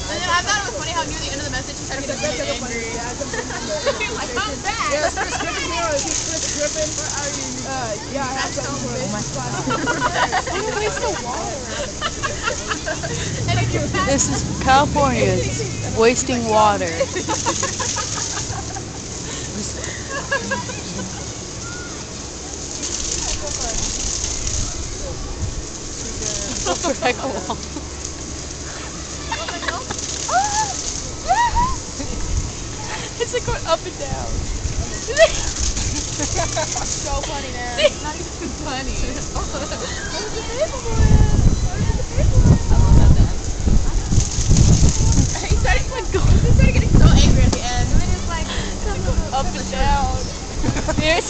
And then I thought it was funny how near the end of the message he started getting really angry. He's like, I'm back. Yeah, Chris Griffin here. Is he Chris Griffin? Yeah, I have some for my class. Waste of water. And if you're back, This is California's wasting water. It's like going up and down. so funny, man. It's not even funny. Where's the paperboy? I love that dance. He started getting so angry at the end. And then it's like Up and down. There's